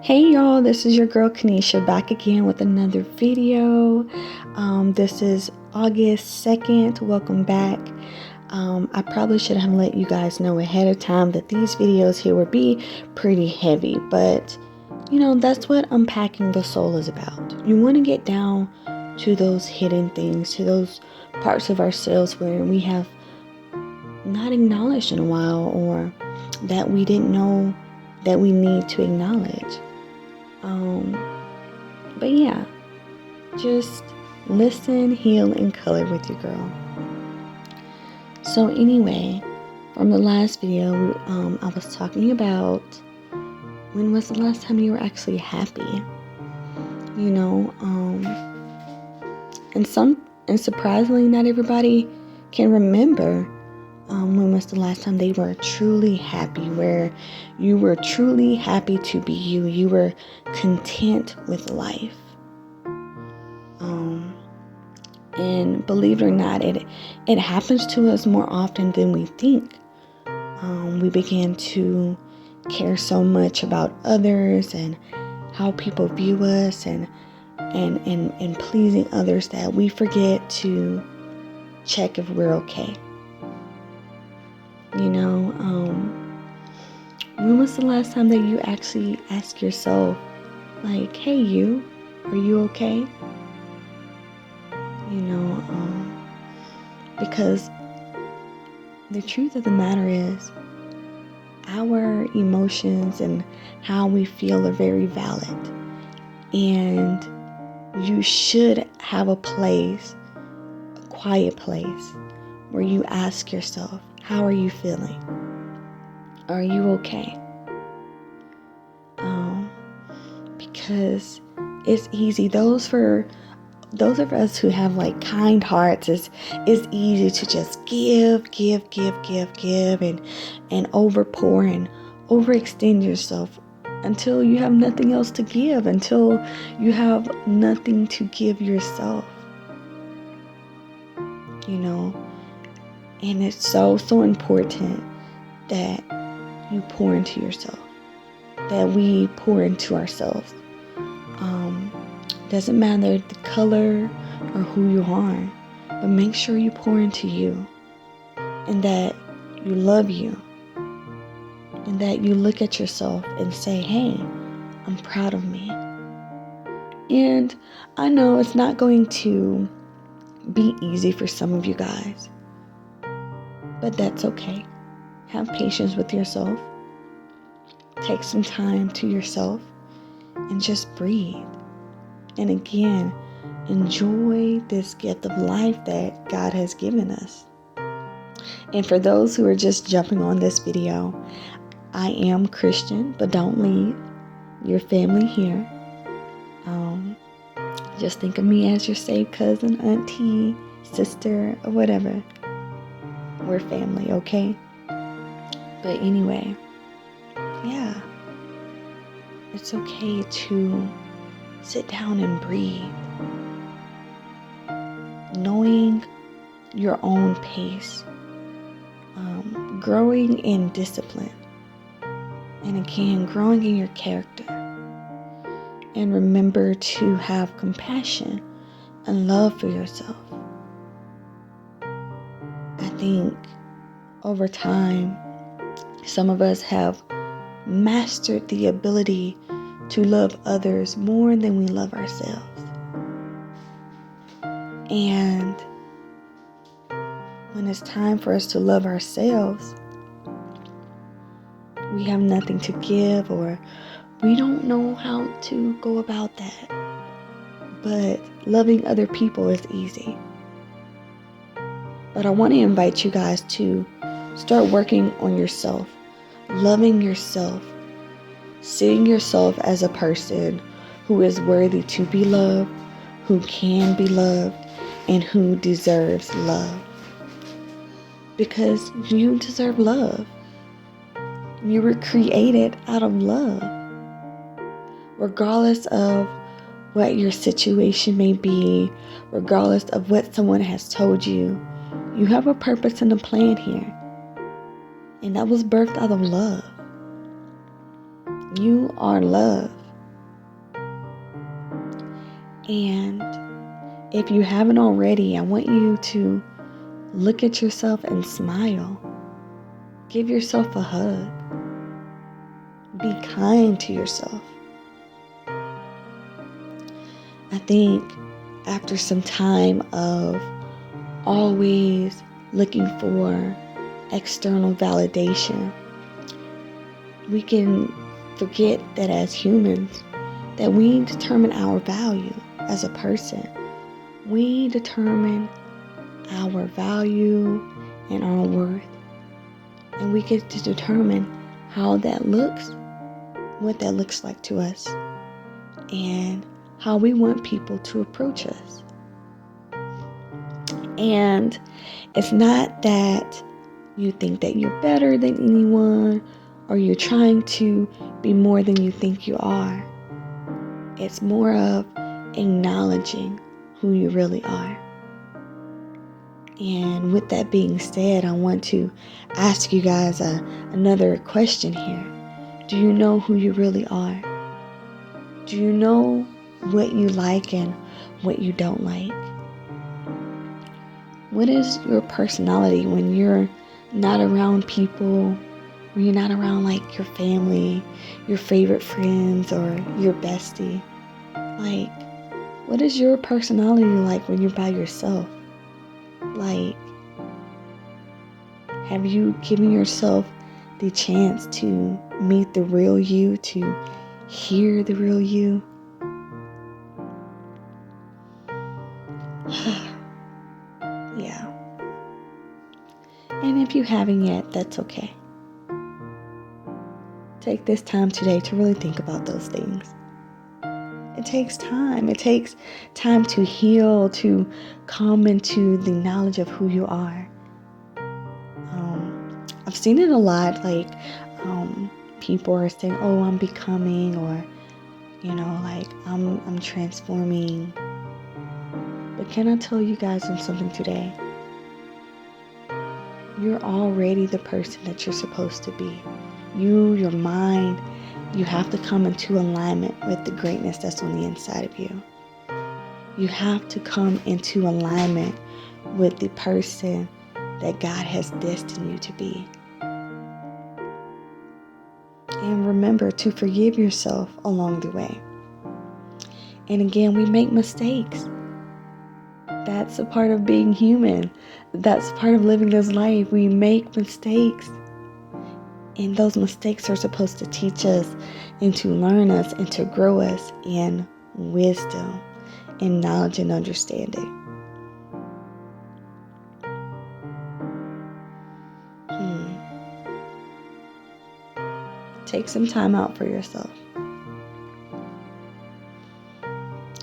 Hey y'all, this is your girl Kanisha back again with another video. This is August 2nd. Welcome back. I probably should have let you guys know ahead of time that these videos here would be pretty heavy, but that's what Unpacking the Soul is about. You want to get down to those hidden things, to those parts of ourselves where we have not acknowledged in a while, or that we didn't know that we need to acknowledge. But yeah, just listen, heal, and color with your girl. So anyway, from the last video, I was talking about when was the last time you were actually happy. And surprisingly, not everybody can remember when was the last time they were truly happy, where you were truly happy to be you. You were content with life. And believe it or not, it happens to us more often than we think. We begin to care so much about others and how people view us and pleasing others that we forget to check if we're okay. When was the last time that you actually asked yourself, like, hey, are you okay? Because the truth of the matter is, our emotions and how we feel are very valid. And you should have a quiet place, where you ask yourself, how are you feeling? Are you okay? Because it's easy. Those of us who have like kind hearts, it's easy to just give and overpour and overextend yourself until you have nothing else to give, until you have nothing to give yourself. And it's so important that you pour into yourself, that we pour into ourselves. Doesn't matter the color or who you are, but make sure you pour into you, and that you love you, and that you look at yourself and say, hey, I'm proud of me. And I know it's not going to be easy for some of you guys, but that's okay. Have patience with yourself. Take some time to yourself and just breathe. And again, enjoy this gift of life that God has given us. And for those who are just jumping on this video, I am Christian, but don't leave. Your family here. Just think of me as your safe cousin, auntie, sister, or whatever. We're family, okay? But anyway, yeah, it's okay to sit down and breathe, knowing your own pace, growing in discipline, and again, growing in your character. And remember to have compassion and love for yourself. I think over time, some of us have mastered the ability to love others more than we love ourselves. And when it's time for us to love ourselves, we have nothing to give, or we don't know how to go about that. But loving other people is easy. But I want to invite you guys to start working on yourself, loving yourself, seeing yourself as a person who is worthy to be loved, who can be loved, and who deserves love. Because you deserve love. You were created out of love. Regardless of what your situation may be, regardless of what someone has told you, you have a purpose and a plan here. And that was birthed out of love. You are love. And if you haven't already, I want you to look at yourself and smile. Give yourself a hug. Be kind to yourself. I think after some time of always looking for external validation, we can forget that as humans, that we determine our value as a person. We determine our value and our worth. And we get to determine how that looks, what that looks like to us, and how we want people to approach us. And it's not that you think that you're better than anyone or you're trying to be more than you think you are. It's more of acknowledging who you really are. And with that being said, I want to ask you guys another question here. Do you know who you really are? Do you know what you like and what you don't like? What is your personality when you're not around people, when you're not around like your family, your favorite friends, or your bestie? Like, what is your personality like when you're by yourself? Like, have you given yourself the chance to meet the real you, to hear the real you? Yeah. And if you haven't yet, that's okay. Take this time today to really think about those things. It takes time. It takes time to heal, to come into the knowledge of who you are. I've seen it a lot, like people are saying, "Oh, I'm becoming," or like I'm transforming. But can I tell you guys something today? You're already the person that you're supposed to be. You, your mind, you have to come into alignment with the greatness that's on the inside of you. You have to come into alignment with the person that God has destined you to be. And remember to forgive yourself along the way. And again, we make mistakes. That's a part of being human. That's part of living this life. We make mistakes. And those mistakes are supposed to teach us and to learn us and to grow us in wisdom and knowledge and understanding. Take some time out for yourself.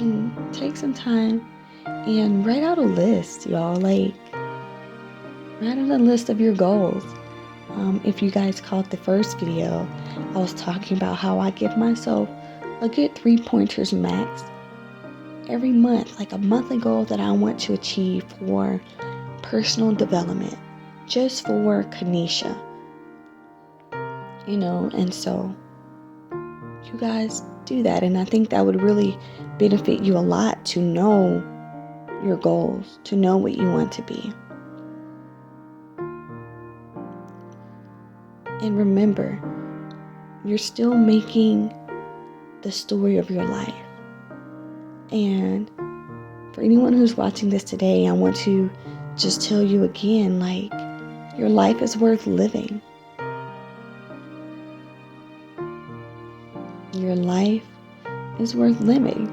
And take some time and write out a list, y'all. Like, write out a list of your goals. If you guys caught the first video, I was talking about how I give myself a good 3 pointers max every month, like a monthly goal that I want to achieve for personal development, just for Kanisha. And so you guys do that. And I think that would really benefit you a lot to know your goals, to know what you want to be. And remember, you're still making the story of your life. And for anyone who's watching this today, I want to just tell you again, like, your life is worth living. Your life is worth living.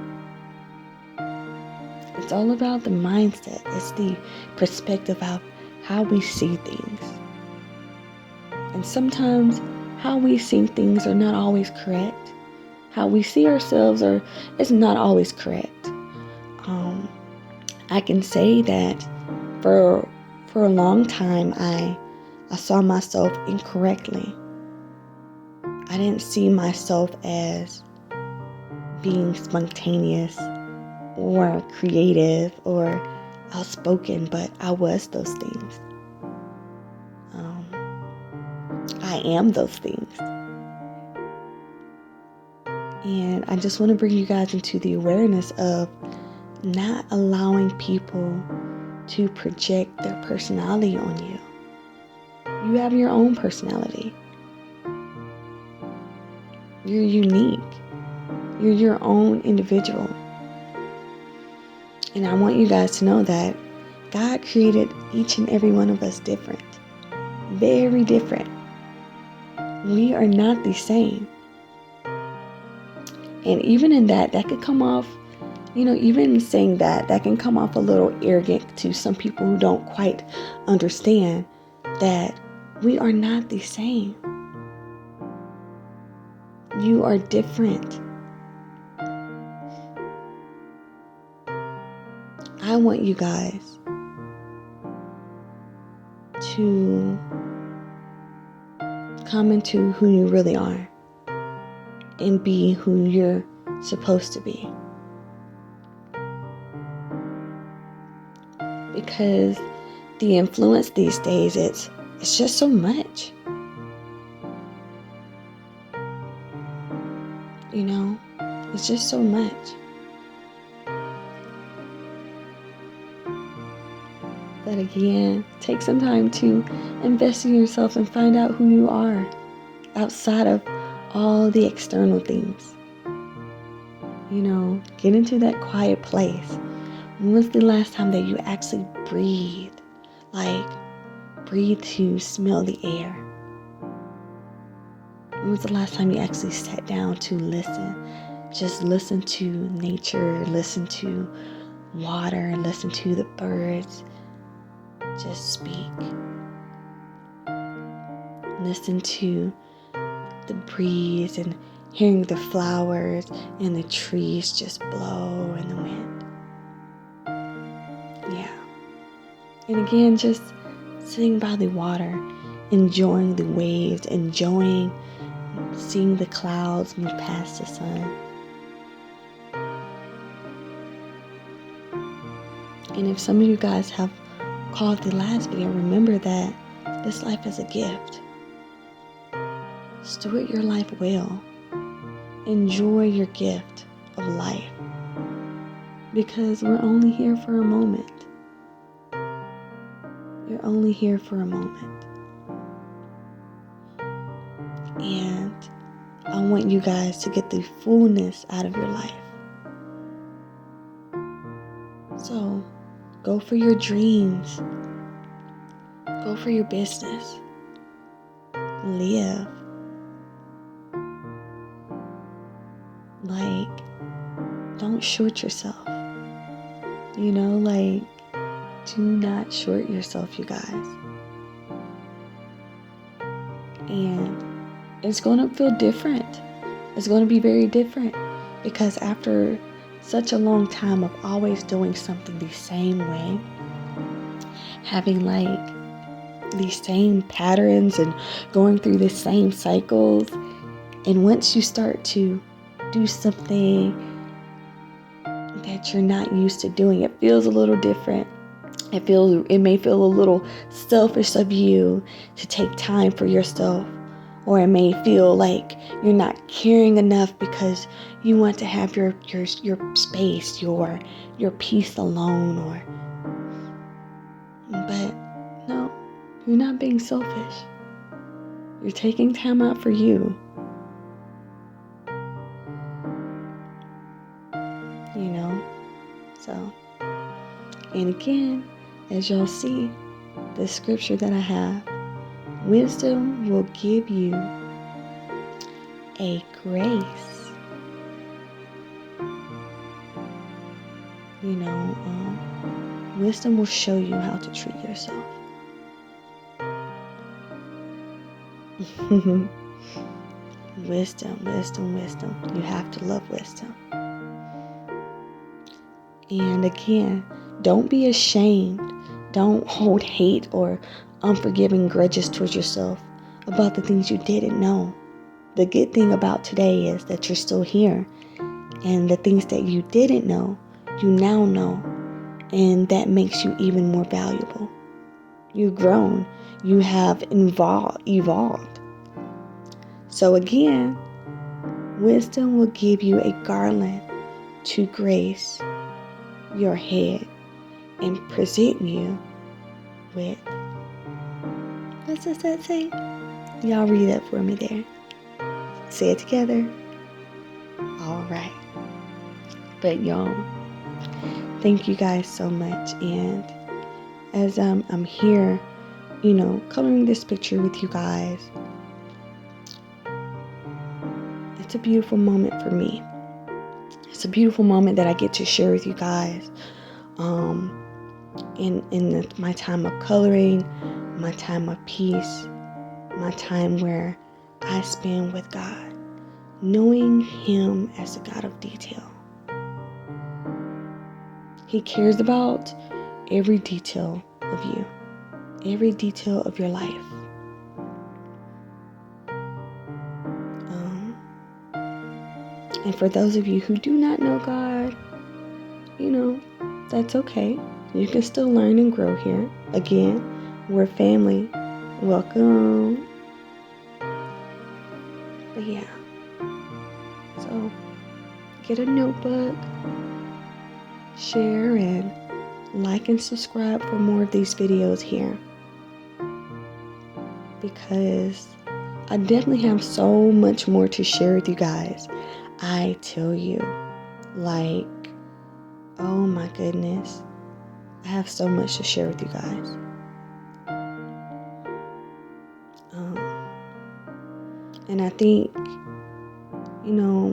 It's all about the mindset. It's the perspective of how we see things. And sometimes how we see things are not always correct. How we see ourselves is not always correct. I can say that for a long time I saw myself incorrectly. I didn't see myself as being spontaneous or creative or outspoken, but I was those things. I am those things. And I just want to bring you guys into the awareness of not allowing people to project their personality on you. You have your own personality. You're unique. You're your own individual. And I want you guys to know that God created each and every one of us different. Very different. We are not the same. And even in that could come off, even saying that can come off a little arrogant to some people who don't quite understand that we are not the same. You are different. I want you guys to come into who you really are and be who you're supposed to be. Because the influence these days, it's just so much. It's just so much. But again, take some time to invest in yourself and find out who you are outside of all the external things. Get into that quiet place. When was the last time that you actually breathed? Breathe to smell the air. When was the last time you actually sat down to listen? Just listen to nature, listen to water, listen to the birds. Just speak. Listen to the breeze and hearing the flowers and the trees just blow in the wind. Yeah. And again, just sitting by the water, enjoying the waves, enjoying seeing the clouds move past the sun. And if some of you guys have caught the last video, remember that this life is a gift. Steward your life well. Enjoy your gift of life. Because we're only here for a moment. You're only here for a moment. And I want you guys to get the fullness out of your life. So, go for your dreams. Go for your business. Live. Don't short yourself. Do not short yourself, you guys. And it's going to feel different. It's going to be very different. Because after such a long time of always doing something the same way, having these same patterns and going through the same cycles, and once you start to do something that you're not used to doing, it feels a little different. It may feel a little selfish of you to take time for yourself, or it may feel like you're not caring enough because you want to have your space, your peace alone, but no, you're not being selfish. You're taking time out for you. So, and again, as y'all see, the scripture that I have, wisdom will give you a grace. Wisdom will show you how to treat yourself. Wisdom. You have to love wisdom. And again, don't be ashamed. Don't hold hate or unforgiving grudges towards yourself about the things you didn't know. The good thing about today is that you're still here. And the things that you didn't know, you now know. And that makes you even more valuable. You've grown. You have evolved. So again, Wisdom will give you a garland to grace your head and present you with, what does that say? Y'all read that for me there. Say it together. All right. But y'all, thank you guys so much. And as I'm here, coloring this picture with you guys, it's a beautiful moment for me. It's a beautiful moment that I get to share with you guys. In my time of coloring, my time of peace, my time where I spend with God, knowing Him as a God of detail. He cares about every detail of you, every detail of your life. And for those of you who do not know God, that's okay. You can still learn and grow here. Again, we're family. Welcome. But yeah. So get a notebook, share, and like and subscribe for more of these videos here. Because I definitely have so much more to share with you guys. I tell you, oh my goodness, I have so much to share with you guys. And I think,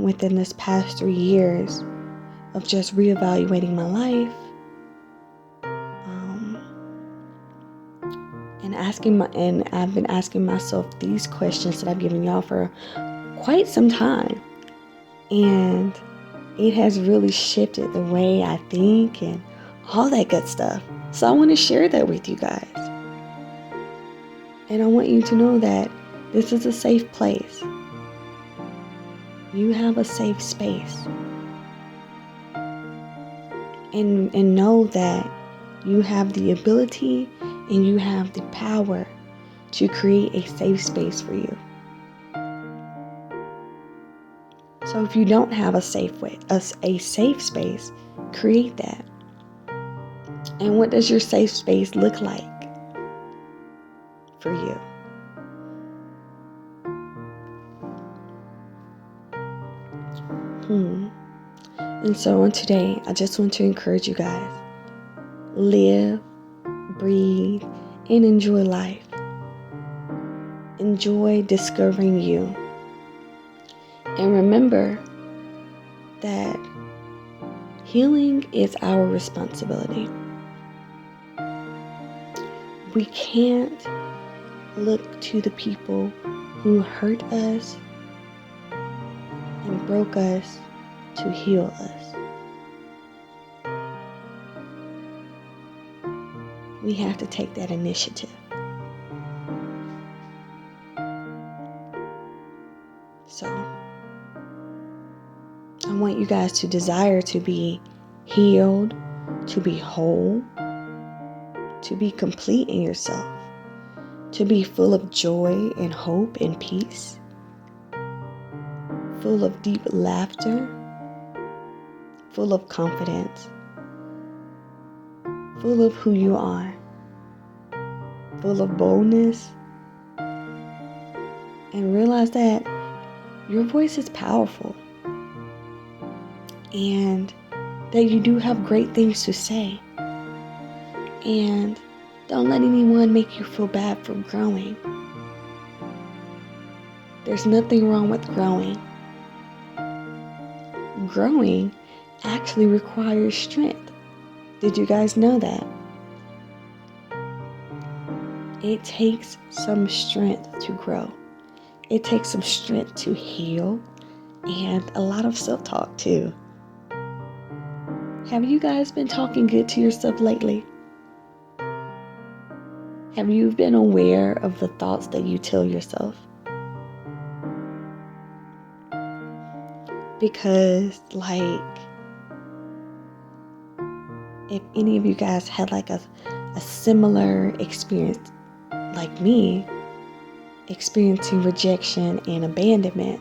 within this past 3 years of just reevaluating my life, and I've been asking myself these questions that I've given y'all for quite some time. And it has really shifted the way I think and all that good stuff. So I want to share that with you guys. And I want you to know that this is a safe place. You have a safe space. And know that you have the ability and you have the power to create a safe space for you. So if you don't have a safe space, create that. And what does your safe space look like for you? And so on today, I just want to encourage you guys. Live, breathe, and enjoy life. Enjoy discovering you. And remember that healing is our responsibility. We can't look to the people who hurt us and broke us to heal us. We have to take that initiative. So, I want you guys to desire to be healed, to be whole, to be complete in yourself, to be full of joy and hope and peace, full of deep laughter, full of confidence, full of who you are, full of boldness, and realize that your voice is powerful and that you do have great things to say. And don't let anyone make you feel bad for growing. There's nothing wrong with growing. Growing actually requires strength. Did you guys know that? It takes some strength to grow. It takes some strength to heal and a lot of self-talk too. Have you guys been talking good to yourself lately? Have you been aware of the thoughts that you tell yourself? Because if any of you guys had a similar experience like me, experiencing rejection and abandonment,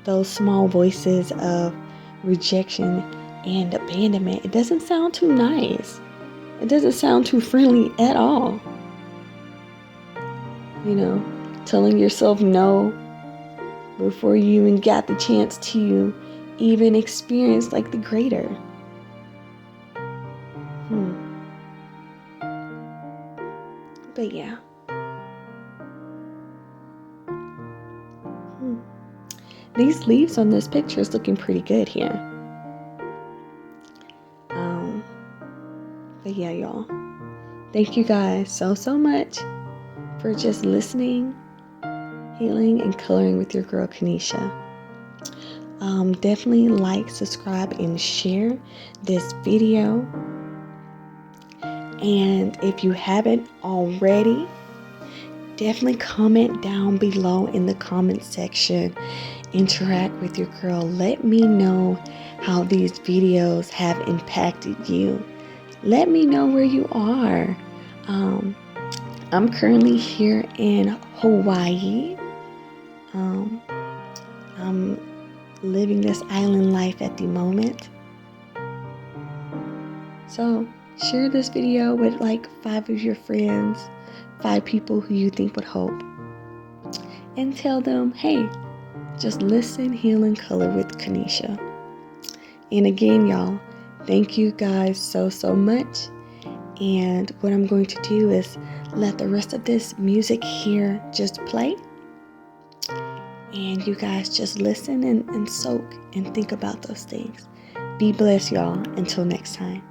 those small voices of rejection and abandonment, it doesn't sound too nice. It doesn't sound too friendly at all. You know, telling yourself no before you even got the chance to even experience like the greater. But yeah. These leaves on this picture is looking pretty good here. But yeah, y'all. Thank you guys so much for just listening, healing, and coloring with your girl, Kanisha. Definitely like, subscribe, and share this video. And if you haven't already, definitely comment down below in the comment section. Interact with your girl. Let me know how these videos have impacted you. Let me know where you are. I'm currently here in Hawaii. I'm living this island life at the moment. So share this video with like 5 of your friends, 5 people who you think would help. And tell them, hey, just listen, heal, and color with Kanisha. And again, y'all, thank you guys so much. And what I'm going to do is let the rest of this music here just play. And you guys just listen and soak and think about those things. Be blessed, y'all. Until next time.